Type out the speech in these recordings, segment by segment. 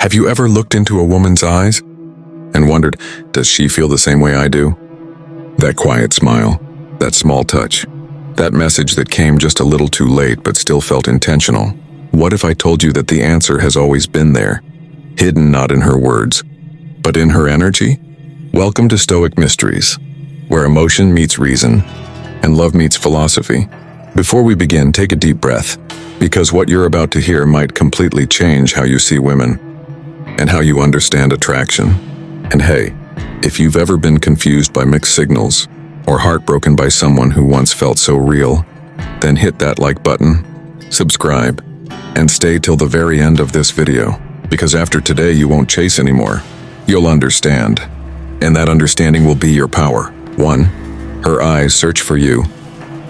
Have you ever looked into a woman's eyes and wondered, does she feel the same way I do? That quiet smile, that small touch, that message that came just a little too late but still felt intentional. What if I told you that the answer has always been there, hidden not in her words, but in her energy? Welcome to Stoic Mysteries, where emotion meets reason and love meets philosophy. Before we begin, take a deep breath, because what you're about to hear might completely change how you see women and how you understand attraction. And hey, if you've ever been confused by mixed signals or heartbroken by someone who once felt so real, then hit that like button, subscribe, and stay till the very end of this video, because after today you won't chase anymore. You'll understand, and that understanding will be your power. 1. Her eyes search for you,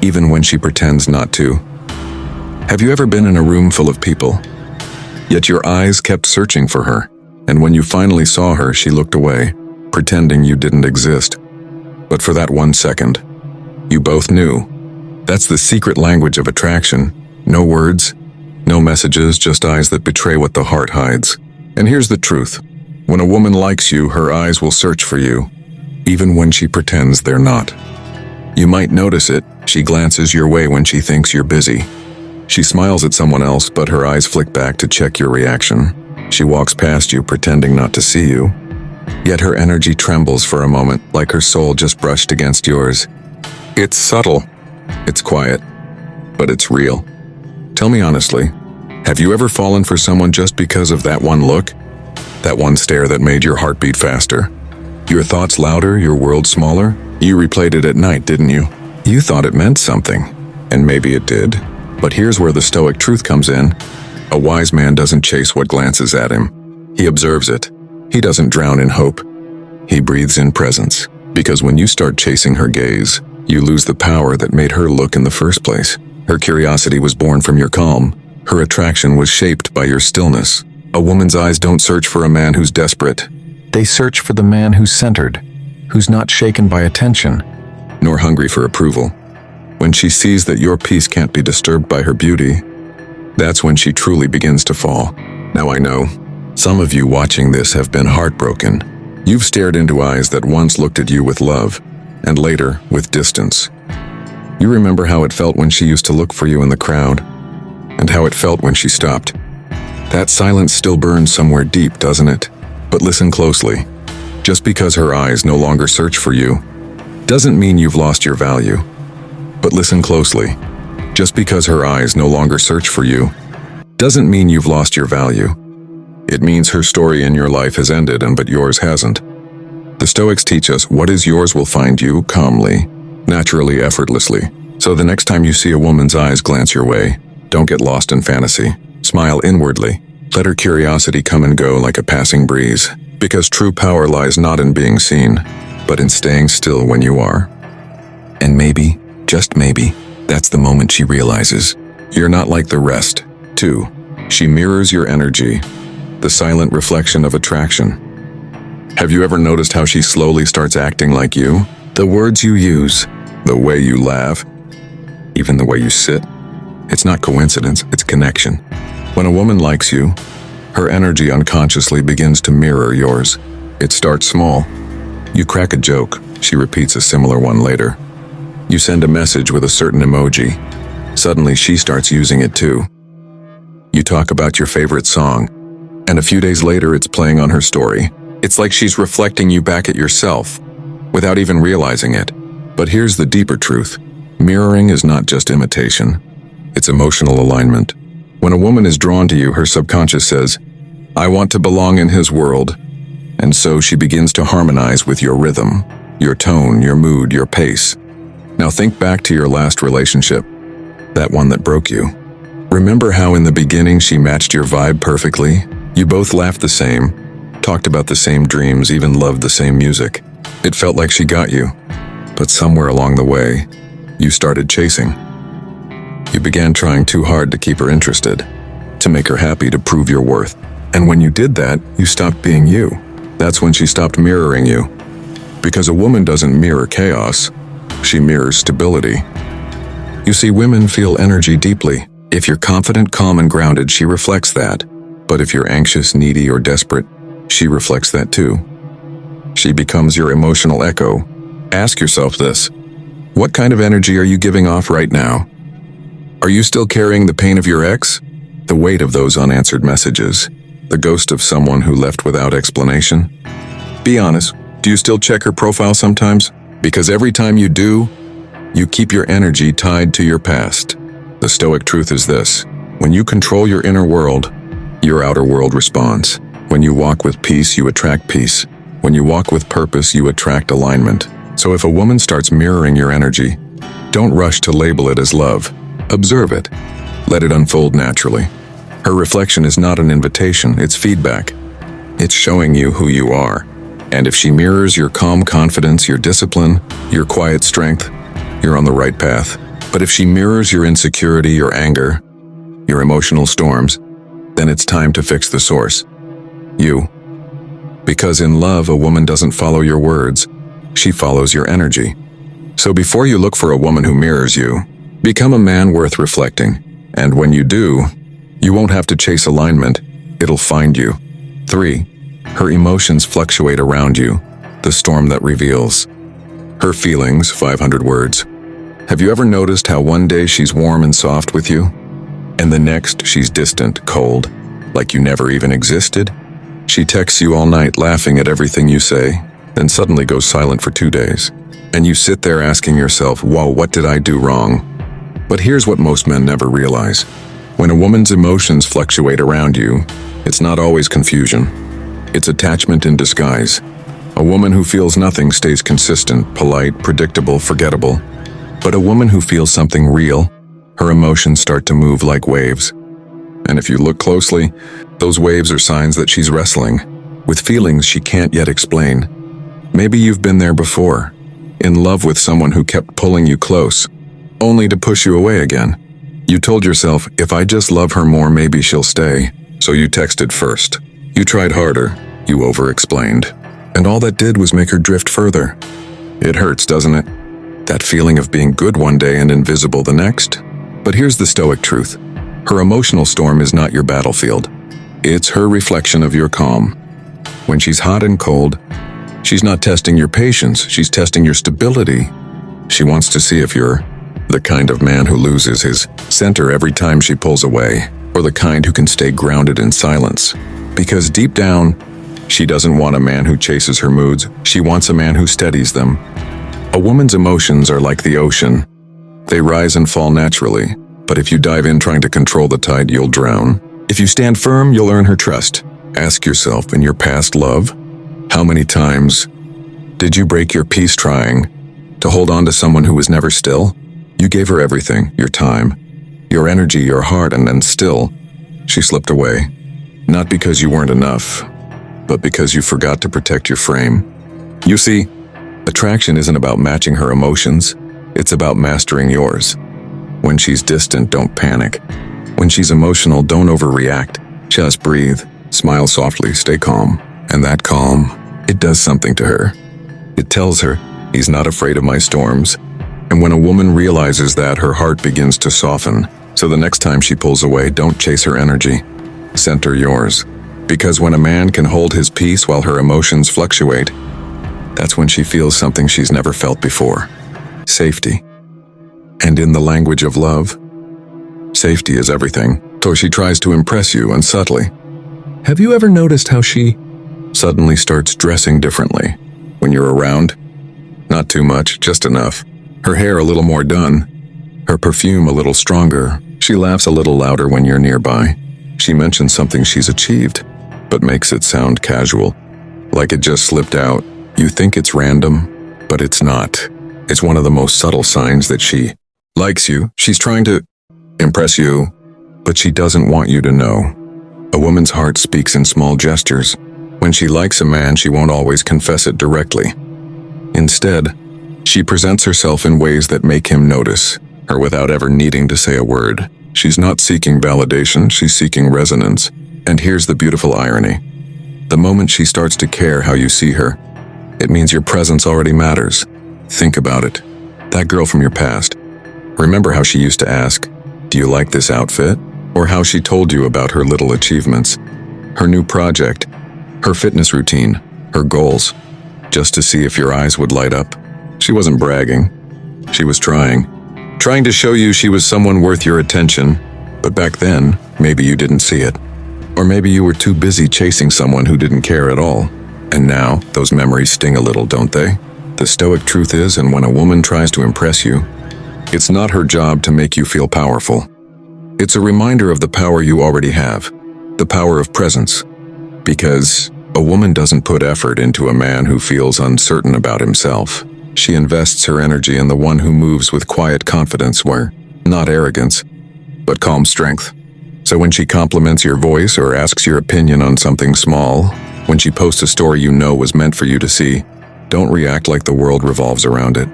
even when she pretends not to. Have you ever been in a room full of people, yet your eyes kept searching for her, and when you finally saw her, she looked away, pretending you didn't exist? But for that 1 second, you both knew. That's the secret language of attraction. No words, no messages, just eyes that betray what the heart hides. And here's the truth. When a woman likes you, her eyes will search for you, even when she pretends they're not. You might notice it. She glances your way when she thinks you're busy. She smiles at someone else, but her eyes flick back to check your reaction. She walks past you, pretending not to see you. Yet her energy trembles for a moment, like her soul just brushed against yours. It's subtle. It's quiet. But it's real. Tell me honestly, have you ever fallen for someone just because of that one look? That one stare that made your heart beat faster? Your thoughts louder, your world smaller? You replayed it at night, didn't you? You thought it meant something. And maybe it did. But here's where the Stoic truth comes in. A wise man doesn't chase what glances at him. He observes it. He doesn't drown in hope. He breathes in presence. Because when you start chasing her gaze, you lose the power that made her look in the first place. Her curiosity was born from your calm. Her attraction was shaped by your stillness. A woman's eyes don't search for a man who's desperate. They search for the man who's centered, who's not shaken by attention, nor hungry for approval. When she sees that your peace can't be disturbed by her beauty, that's when she truly begins to fall. Now I know, some of you watching this have been heartbroken. You've stared into eyes that once looked at you with love, and later with distance. You remember how it felt when she used to look for you in the crowd, and how it felt when she stopped. That silence still burns somewhere deep, doesn't it? But listen closely. Just because her eyes no longer search for you, doesn't mean you've lost your value. But listen closely. Just because her eyes no longer search for you, doesn't mean you've lost your value. It means her story in your life has ended, but yours hasn't. The Stoics teach us what is yours will find you calmly, naturally, effortlessly. So the next time you see a woman's eyes glance your way, don't get lost in fantasy. Smile inwardly. Let her curiosity come and go like a passing breeze. Because true power lies not in being seen, but in staying still when you are. And maybe, just maybe, that's the moment she realizes you're not like the rest. 2. She mirrors your energy, the silent reflection of attraction. Have you ever noticed how she slowly starts acting like you? The words you use, the way you laugh, even the way you sit. It's not coincidence, it's connection. When a woman likes you, her energy unconsciously begins to mirror yours. It starts small. You crack a joke, she repeats a similar one later. You send a message with a certain emoji. Suddenly she starts using it too. You talk about your favorite song, and a few days later it's playing on her story. It's like she's reflecting you back at yourself, without even realizing it. But here's the deeper truth. Mirroring is not just imitation. It's emotional alignment. When a woman is drawn to you, her subconscious says, I want to belong in his world. And so she begins to harmonize with your rhythm, your tone, your mood, your pace. Now think back to your last relationship, that one that broke you. Remember how in the beginning she matched your vibe perfectly? You both laughed the same, talked about the same dreams, even loved the same music. It felt like she got you. But somewhere along the way, you started chasing. You began trying too hard to keep her interested, to make her happy, to prove your worth. And when you did that, you stopped being you. That's when she stopped mirroring you. Because a woman doesn't mirror chaos, she mirrors stability. You see, women feel energy deeply. If you're confident, calm, and grounded, she reflects that. But if you're anxious, needy, or desperate, she reflects that too. She becomes your emotional echo. Ask yourself this: what kind of energy are you giving off right now? Are you still carrying the pain of your ex? The weight of those unanswered messages? The ghost of someone who left without explanation? Be honest, do you still check her profile sometimes? Because every time you do, you keep your energy tied to your past. The Stoic truth is this: when you control your inner world, your outer world responds. When you walk with peace, you attract peace. When you walk with purpose, you attract alignment. So if a woman starts mirroring your energy, don't rush to label it as love. Observe it. Let it unfold naturally. Her reflection is not an invitation, it's feedback. It's showing you who you are. And if she mirrors your calm confidence, your discipline, your quiet strength, you're on the right path. But if she mirrors your insecurity, your anger, your emotional storms, then it's time to fix the source. You. Because in love, a woman doesn't follow your words, she follows your energy. So before you look for a woman who mirrors you, become a man worth reflecting. And when you do, you won't have to chase alignment, it'll find you. 3. Her emotions fluctuate around you, the storm that reveals. Her feelings, 500 words. Have you ever noticed how one day she's warm and soft with you, and the next she's distant, cold, like you never even existed? She texts you all night laughing at everything you say, then suddenly goes silent for 2 days. And you sit there asking yourself, whoa, what did I do wrong? But here's what most men never realize. When a woman's emotions fluctuate around you, it's not always confusion. It's attachment in disguise. A woman who feels nothing stays consistent, polite, predictable, forgettable. But a woman who feels something real, her emotions start to move like waves. And if you look closely, those waves are signs that she's wrestling with feelings she can't yet explain. Maybe you've been there before, in love with someone who kept pulling you close, only to push you away again. You told yourself, if I just love her more, maybe she'll stay. So you texted first. You tried harder. You over-explained. And all that did was make her drift further. It hurts, doesn't it? That feeling of being good one day and invisible the next? But here's the Stoic truth. Her emotional storm is not your battlefield. It's her reflection of your calm. When she's hot and cold, she's not testing your patience, she's testing your stability. She wants to see if you're the kind of man who loses his center every time she pulls away, or the kind who can stay grounded in silence. Because deep down, she doesn't want a man who chases her moods, she wants a man who steadies them. A woman's emotions are like the ocean. They rise and fall naturally, but if you dive in trying to control the tide, you'll drown. If you stand firm, you'll earn her trust. Ask yourself, in your past love, how many times did you break your peace trying to hold on to someone who was never still? You gave her everything, your time, your energy, your heart, and then still, she slipped away. Not because you weren't enough, but because you forgot to protect your frame. You see, attraction isn't about matching her emotions, it's about mastering yours. When she's distant, don't panic. When she's emotional, don't overreact. Just breathe, smile softly, stay calm. And that calm, it does something to her. It tells her, he's not afraid of my storms. And when a woman realizes that, her heart begins to soften. So the next time she pulls away, don't chase her energy. Center yours. Because when a man can hold his peace while her emotions fluctuate, that's when she feels something she's never felt before. Safety. And in the language of love, safety is everything. So she tries to impress you, and subtly. Have you ever noticed how she suddenly starts dressing differently when you're around? Not too much, just enough. Her hair a little more done. Her perfume a little stronger. She laughs a little louder when you're nearby. She mentions something she's achieved, but makes it sound casual, like it just slipped out. You think it's random, but it's not. It's one of the most subtle signs that she likes you. She's trying to impress you, but she doesn't want you to know. A woman's heart speaks in small gestures. When she likes a man, she won't always confess it directly. Instead, she presents herself in ways that make him notice her without ever needing to say a word. She's not seeking validation, she's seeking resonance. And here's the beautiful irony. The moment she starts to care how you see her, it means your presence already matters. Think about it. That girl from your past. Remember how she used to ask, "Do you like this outfit?" Or how she told you about her little achievements. her new project, her fitness routine, her goals, just to see if your eyes would light up. She wasn't bragging. She was trying to show you she was someone worth your attention, but back then, maybe you didn't see it. Or maybe you were too busy chasing someone who didn't care at all. And now, those memories sting a little, don't they? The Stoic truth is, and when a woman tries to impress you, it's not her job to make you feel powerful. It's a reminder of the power you already have, the power of presence. Because a woman doesn't put effort into a man who feels uncertain about himself. She invests her energy in the one who moves with quiet confidence where, not arrogance, but calm strength. So when she compliments your voice or asks your opinion on something small, when she posts a story you know was meant for you to see, don't react like the world revolves around it.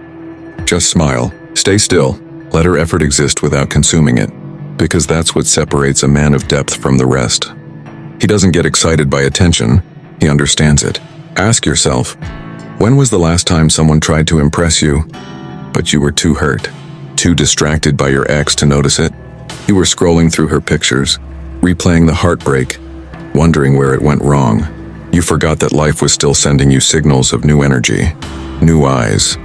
Just smile, stay still, let her effort exist without consuming it, because that's what separates a man of depth from the rest. He doesn't get excited by attention, he understands it. Ask yourself, when was the last time someone tried to impress you, but you were too hurt, too distracted by your ex to notice it? You were scrolling through her pictures, replaying the heartbreak, wondering where it went wrong. You forgot that life was still sending you signals of new energy, new eyes,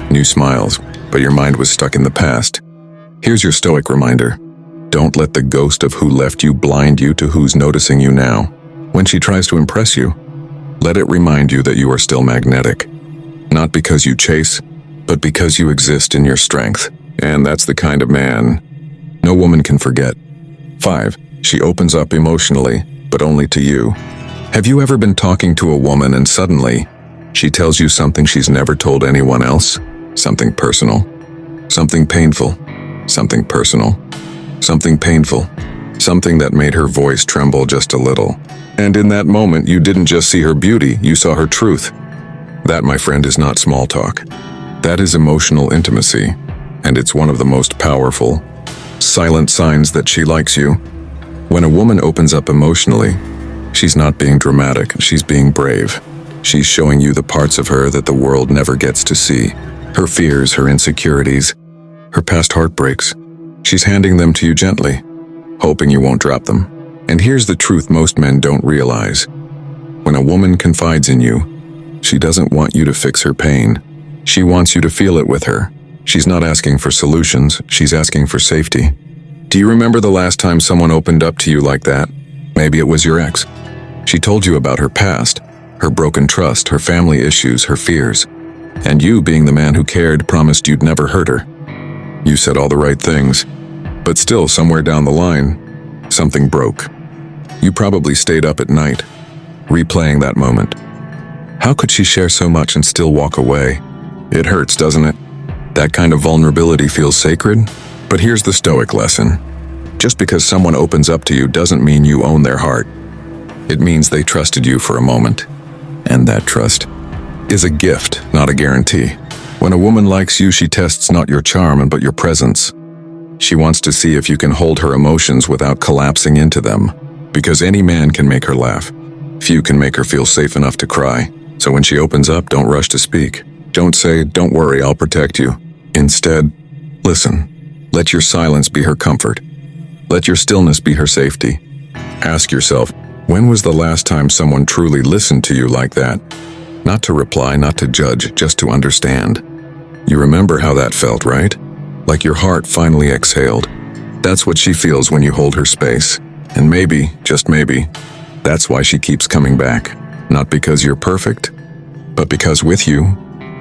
new smiles, but your mind was stuck in the past. Here's your Stoic reminder. Don't let the ghost of who left you blind you to who's noticing you now. When she tries to impress you, let it remind you that you are still magnetic. Not because you chase, but because you exist in your strength. And that's the kind of man no woman can forget. 5. She opens up emotionally, but only to you. Have you ever been talking to a woman and suddenly she tells you something she's never told anyone else? Something personal, something painful, something personal, something painful, something that made her voice tremble just a little. And in that moment, you didn't just see her beauty, you saw her truth. That, my friend, is not small talk. That is emotional intimacy, and it's one of the most powerful, silent signs that she likes you. When a woman opens up emotionally, she's not being dramatic, she's being brave. She's showing you the parts of her that the world never gets to see. Her fears, her insecurities, her past heartbreaks. She's handing them to you gently, hoping you won't drop them. And here's the truth most men don't realize. When a woman confides in you, she doesn't want you to fix her pain. She wants you to feel it with her. She's not asking for solutions, she's asking for safety. Do you remember the last time someone opened up to you like that? Maybe it was your ex. She told you about her past, her broken trust, her family issues, her fears. And you, being the man who cared, promised you'd never hurt her. You said all the right things, but still, somewhere down the line, something broke. You probably stayed up at night, replaying that moment. How could she share so much and still walk away? It hurts, doesn't it? That kind of vulnerability feels sacred. But here's the Stoic lesson. Just because someone opens up to you doesn't mean you own their heart. It means they trusted you for a moment. And that trust is a gift, not a guarantee. When a woman likes you, she tests not your charm, but your presence. She wants to see if you can hold her emotions without collapsing into them. Because any man can make her laugh. Few can make her feel safe enough to cry. So when she opens up, don't rush to speak. Don't say, "Don't worry, I'll protect you." Instead, listen. Let your silence be her comfort. Let your stillness be her safety. Ask yourself, when was the last time someone truly listened to you like that? Not to reply, not to judge, just to understand. You remember how that felt, right? Like your heart finally exhaled. That's what she feels when you hold her space. And maybe, just maybe, that's why she keeps coming back. Not because you're perfect, but because with you,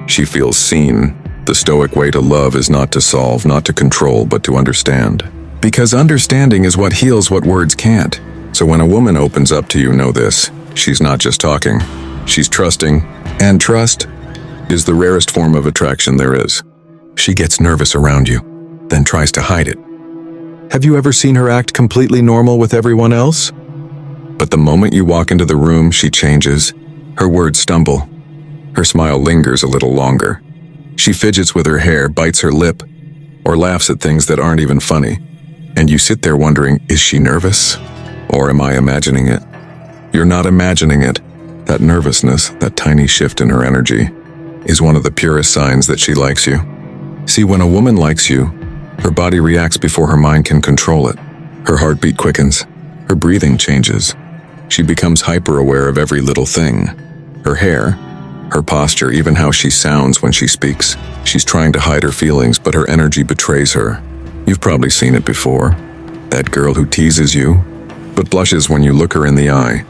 she feels seen. The Stoic way to love is not to solve, not to control, but to understand. Because understanding is what heals what words can't. So when a woman opens up to you, know this. She's not just talking. She's trusting. And trust is the rarest form of attraction there is. She gets nervous around you, then tries to hide it. Have you ever seen her act completely normal with everyone else? But the moment you walk into the room, she changes. Her words stumble. Her smile lingers a little longer. She fidgets with her hair, bites her lip, or laughs at things that aren't even funny. And you sit there wondering, is she nervous? Or am I imagining it? You're not imagining it. That nervousness, that tiny shift in her energy, is one of the purest signs that she likes you. See, when a woman likes you, her body reacts before her mind can control it. Her heartbeat quickens. Her breathing changes. She becomes hyper-aware of every little thing. Her hair, her posture, even how she sounds when she speaks. She's trying to hide her feelings, but her energy betrays her. You've probably seen it before. That girl who teases you, but blushes when you look her in the eye.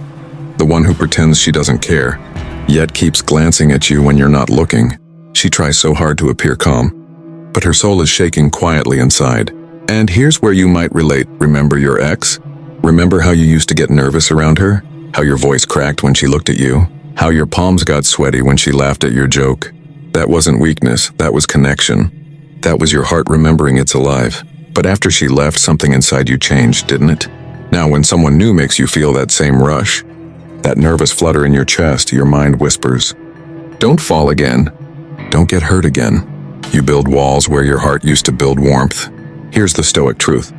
The one who pretends she doesn't care, yet keeps glancing at you when you're not looking. She tries so hard to appear calm, but her soul is shaking quietly inside. And here's where you might relate. Remember your ex? Remember how you used to get nervous around her? How your voice cracked when she looked at you? How your palms got sweaty when she laughed at your joke? That wasn't weakness, that was connection. That was your heart remembering it's alive. But after she left, something inside you changed, didn't it? Now when someone new makes you feel that same rush, that nervous flutter in your chest, your mind whispers, "Don't fall again. Don't get hurt again." You build walls where your heart used to build warmth. Here's the Stoic truth.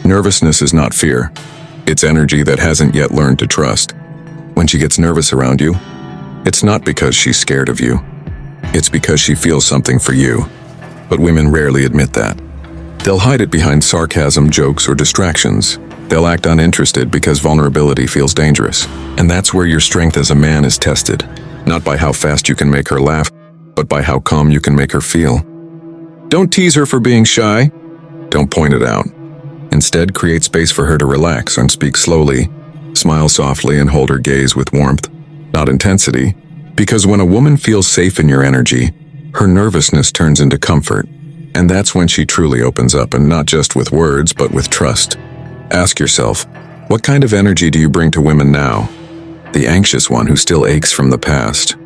Nervousness is not fear. It's energy that hasn't yet learned to trust. When she gets nervous around you, it's not because she's scared of you. It's because she feels something for you. But women rarely admit that. They'll hide it behind sarcasm, jokes, or distractions. They'll act uninterested because vulnerability feels dangerous. And that's where your strength as a man is tested. Not by how fast you can make her laugh, but by how calm you can make her feel. Don't tease her for being shy. Don't point it out. Instead, create space for her to relax and speak slowly, smile softly, and hold her gaze with warmth, not intensity. Because when a woman feels safe in your energy, her nervousness turns into comfort. And that's when she truly opens up, and not just with words, but with trust. Ask yourself, what kind of energy do you bring to women now? The anxious one who still aches from the past?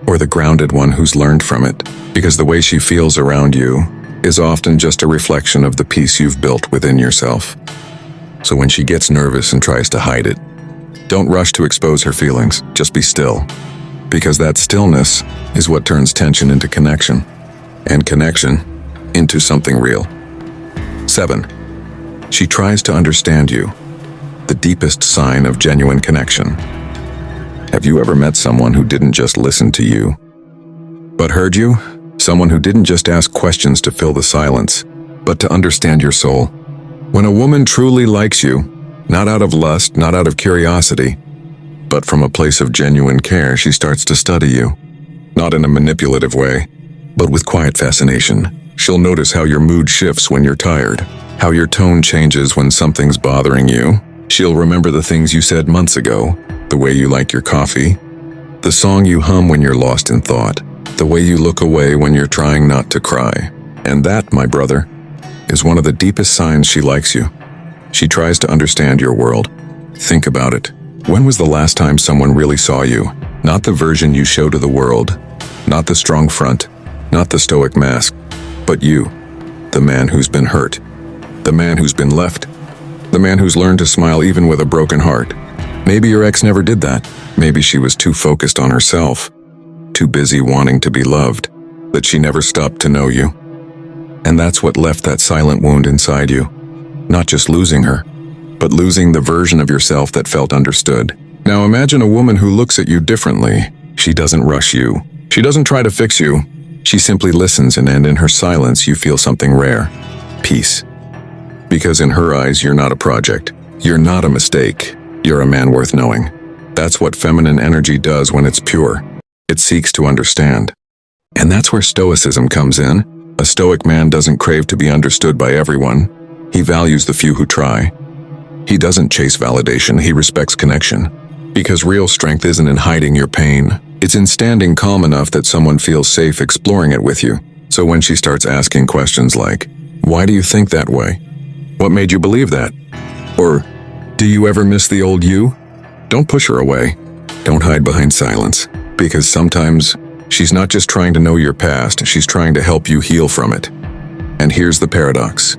Or the grounded one who's learned from it? Because the way she feels around you is often just a reflection of the peace you've built within yourself. So when she gets nervous and tries to hide it, don't rush to expose her feelings, just be still. Because that stillness is what turns tension into connection, and connection into something real. 7. She tries to understand you, the deepest sign of genuine connection. Have you ever met someone who didn't just listen to you, but heard you? Someone who didn't just ask questions to fill the silence, but to understand your soul. When a woman truly likes you, not out of lust, not out of curiosity, but from a place of genuine care, she starts to study you. Not in a manipulative way, but with quiet fascination. She'll notice how your mood shifts when you're tired, how your tone changes when something's bothering you. She'll remember the things you said months ago, the way you like your coffee, the song you hum when you're lost in thought, the way you look away when you're trying not to cry. And that, my brother, is one of the deepest signs she likes you. She tries to understand your world. Think about it. When was the last time someone really saw you? Not the version you show to the world, not the strong front, not the stoic mask, but you, the man who's been hurt, the man who's been left, the man who's learned to smile even with a broken heart. Maybe your ex never did that. Maybe she was too focused on herself, too busy wanting to be loved, that she never stopped to know you. And that's what left that silent wound inside you. Not just losing her, but losing the version of yourself that felt understood. Now imagine a woman who looks at you differently. She doesn't rush you. She doesn't try to fix you. She simply listens, and in her silence you feel something rare. Peace. Because in her eyes you're not a project. You're not a mistake. You're a man worth knowing. That's what feminine energy does when it's pure. It seeks to understand. And that's where stoicism comes in. A stoic man doesn't crave to be understood by everyone. He values the few who try. He doesn't chase validation, he respects connection. Because real strength isn't in hiding your pain. It's in standing calm enough that someone feels safe exploring it with you. So when she starts asking questions like, "Why do you think that way? What made you believe that?" Or, "Do you ever miss the old you?" Don't push her away. Don't hide behind silence. Because sometimes she's not just trying to know your past, she's trying to help you heal from it. And here's the paradox.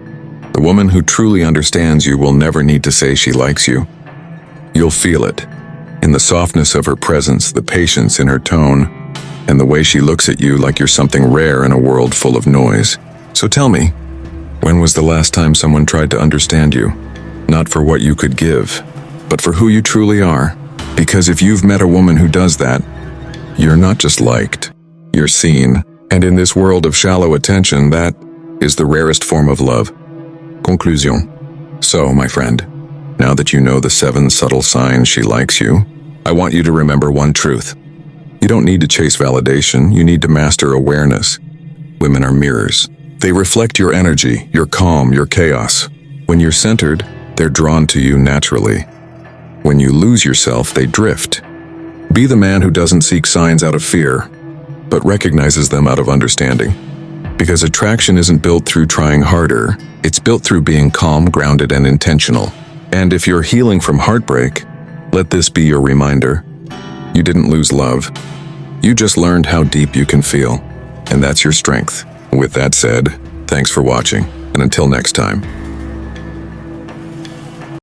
The woman who truly understands you will never need to say she likes you. You'll feel it. In the softness of her presence, the patience in her tone, and the way she looks at you like you're something rare in a world full of noise. So tell me, when was the last time someone tried to understand you? Not for what you could give, but for who you truly are. Because if you've met a woman who does that, you're not just liked, you're seen. And in this world of shallow attention, that is the rarest form of love. Conclusion. So, my friend, Now that you know the 7 subtle signs she likes you, I want you to remember one truth. You don't need to chase validation, you need to master awareness. Women are mirrors. They reflect your energy, your calm, your chaos. When you're centered, they're drawn to you naturally. When you lose yourself, they drift. Be the man who doesn't seek signs out of fear, but recognizes them out of understanding. Because attraction isn't built through trying harder, it's built through being calm, grounded, and intentional. And if you're healing from heartbreak, let this be your reminder. You didn't lose love. You just learned how deep you can feel, and that's your strength. With that said, thanks for watching, and until next time.